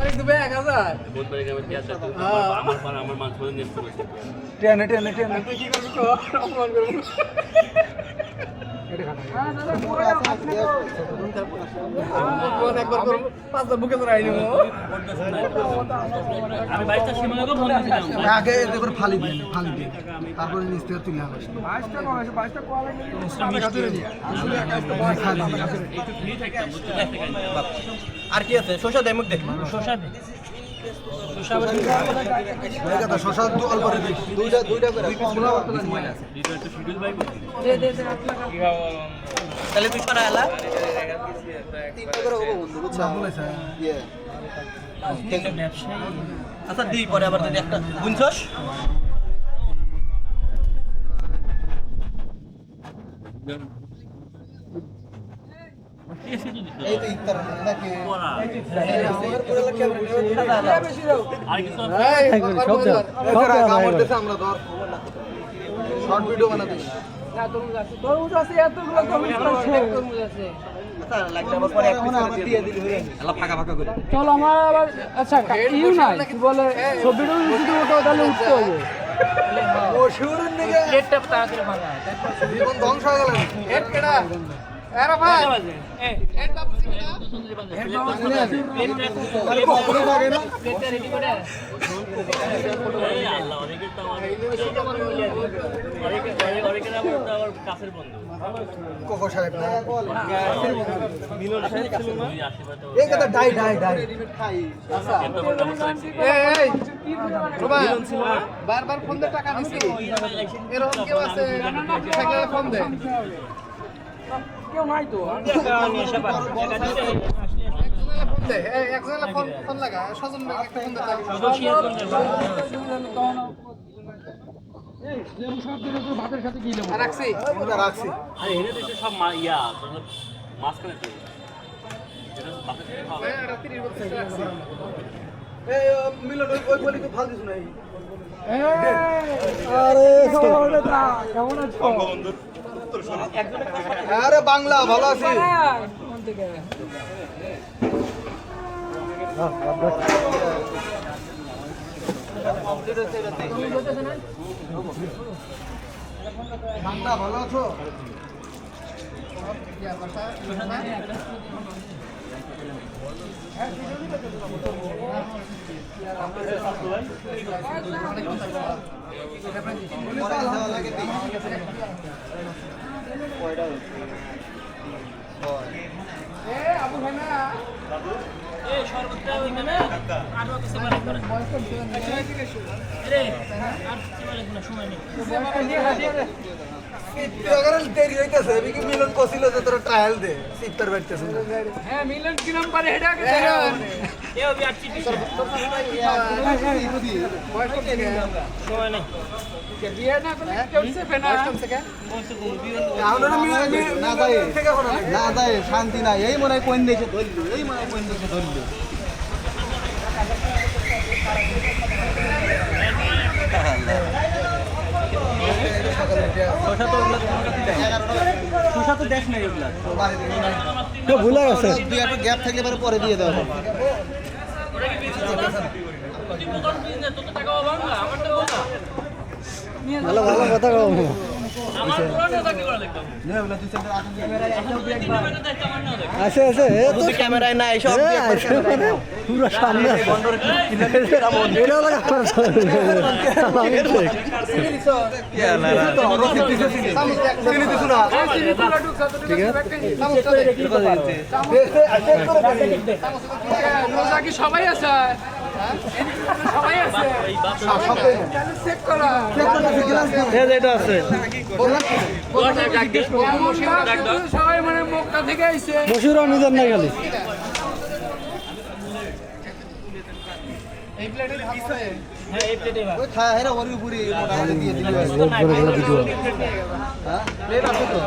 অনেক দেবে 1000 বুধবারে গ্রামে কি আছে আমার মাছ বলে নেক্সট বলছে টেনে তুই কি করবি তো অপমান করবি একবার করবো 5টা বুকে ধরাই নেবো আমি 22টা সীমানাকে ফোন দিয়েছিলাম আগে এবার ফালি দেন তারপরে নিচ থেকে তুলে আনবে 22টা কম আছে 22টা কম একটু ফ্রি থাকতাম বুঝতে আর কি আছে শসা দেমুক দেখ শশা দে শশা অল্প রেখে দুইটা করে দিতে একটু শিডিউল বাই করতে দে তাহলে তুই সরা এলা তিনটা করে হবো বন্ধু বুঝছো বলেছে ইয়ে ব্যবসায়ী আচ্ছা দিই পরে আবার যদি একটা বুঝছস এই তো ইফতার নাকি পড়া আর কিছু আমরা ধর শর্ট ভিডিও বানাতে তরমুজ আছে এতগুলো তরমুজ আছে আচ্ছা লাগলে আবার পরে এক পিস করে দিয়ে দিলি হয়ে আল্লাহ ফাঁকা করে চল আমার আবার আচ্ছা ইউ নাই কি বলে ছবিটা যদি ওটা তাহলে উঠতে হবে ও শিউরের নিগে প্লেটটা তাড়াতাড়ি ভাঙা জীবন ধ্বংস হয়ে গেল হেড কেডা আরে ভাই হেড বাবু সিংহা হেড বাবু প্লেটটা রেডি করে এই আল্লাহ অনেকে তো অনেকে আমার কাছের বন্ধু কোকো সাহেব না মিলন সাহেব ছিল না আশীর্বাদ এই কথা ডাই এই রোবা বারবার ফোন দে টাকা দিছি এরকম কেউ আছে থাকলে ফোন দে কেউ নাই তো ফোন দে একজনে ফোন লাগা সজন একটা ফোন দে ভাতের সাথে কি নেবো রাখছি আরে এনে দেশে সব ইয়া মাঝখানে তো এটা বাসা থেকে খাওয়া এই মিলন ওই বলি তো ফাল দিছ নাই আরে কেমন আছো আরে বাংলা ভালো আছি বাংলা ভালো আছো এই শরবতটা ওইখানে আরো কিছু মানে করে রে আর কিছু মানে না সময় নেই দেরি হইতেছে কি মিলন কছিল যে তোরা ট্রায়াল দে সিপ্তার বাইতেছ হ্যাঁ মিলন কি নাম পারে হেডা এও বি আচ্ছি সময় নেই বিয়ে না করলে কেউ সেফে না না যায় শান্তি নাই এই মনে হয় কোন দেশে ধরলো শসা তো দেখ নাই ওগুলা ভুলে গেছে দুই একটা গ্যাপ থাকলে পরে দিয়ে দেওয়া হবে ভালো কথা কম আছে তুই ক্যামেরায় নাই সব পুরো সামনে কি সবাই আছে সবাই আছে চেক করা এটা আছে সবাই মানে মক্কা থেকে আইছে বসুর অনুদান না গেলে এই প্লেটে ভাত হ্যাঁ এই প্লেটে ভাত ওই খায় হেরা ওরি পুরি মোটামুটি দিয়ে দিবি হ্যাঁ প্লেট আছে তো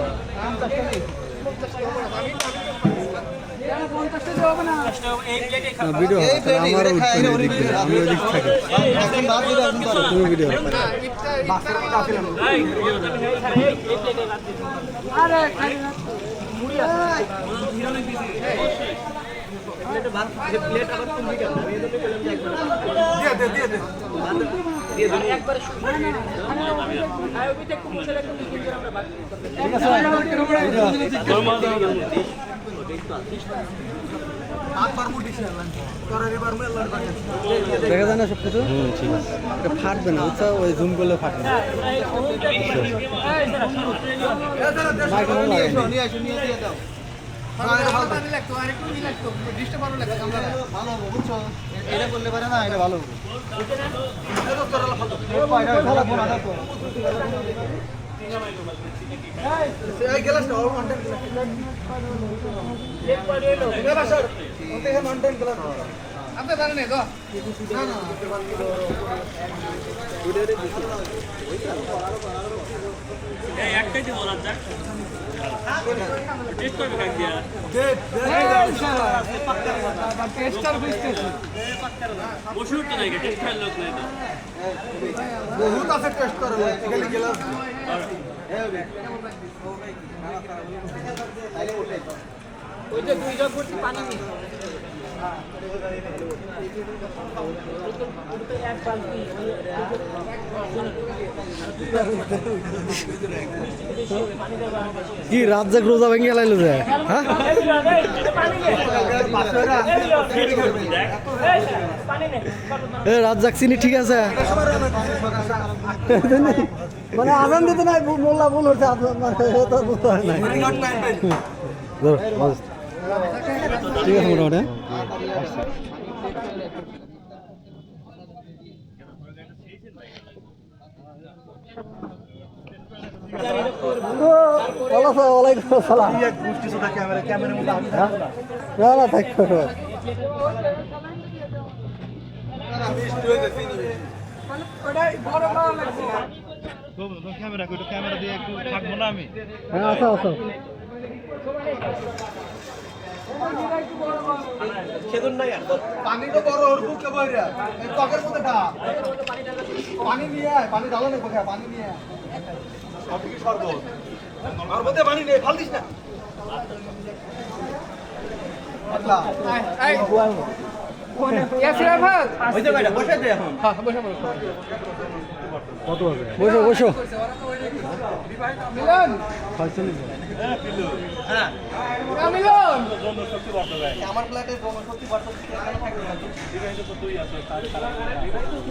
50টা দেব না এই প্লেটে খাবো ভিডিও আমার উঠতে ওই দিক থেকে আমি ওই দিক থেকে এখন বাদ দিলে এখন তো তুমি ভিডিও বাসের মধ্যে আসিলাম এই প্লেটে ভাত দিন আরে খালি না মুড়ি আছে প্লেট আবার তুমি কেন আমি এজন্য বললাম যে একবার একবারে শুরু আর ওইটা একটু বসে একটু মিটিং করে আমরা বাকি করতে ঠিক আছে দেখা যায় না সব কিছু ঠিক আছে এটা ফাটবে না বুঝছো ওই জুম করলে ফাটবে না এটা করলে পারে না এটা ভালো আপনি জানেন তো একটাই যে বলার যাক টেস্ট করবে কাক দিয়া টেস্টার বুঝতেছি বসুর তো নাই টেস্ট খাইল লোক নাই তো বহুত আছে টেস্ট করে গেলে গেলাস ওই যে দুই জগ ভর্তি পানি নেই এক বালতি কি রাত জাগ রোজা ভেঙে লাইলো যে হ্যাঁ এ রাত জাগ চিনি ঠিক আছে মানে আজান দিতে নাই মোল্লা ভুল হচ্ছে এটা বুঝতে হয় নাই ঠিক আছে মোটামুটি ওয়ালাইকুম আসসালাম না না থাকো হ্যাঁ আসো আসো পানি তো বড় ওর বুকে বইরা এই টকের মধ্যে ঢা পানি নিয়ে আয় পানি ঢালো না কোথায় পানি নিয়ে আয় সব কি শরবত আর মধ্যে পানি নেই ফাল দিস না আল্লাহ এই ইয়াসির ভাই ওই যে ভাইটা বসে দে এখন হ্যাঁ বসে বসে কত হবে বসো বসো মিলন হ্যাঁ মিলন আমার প্লেটে সত্যি বর্তমান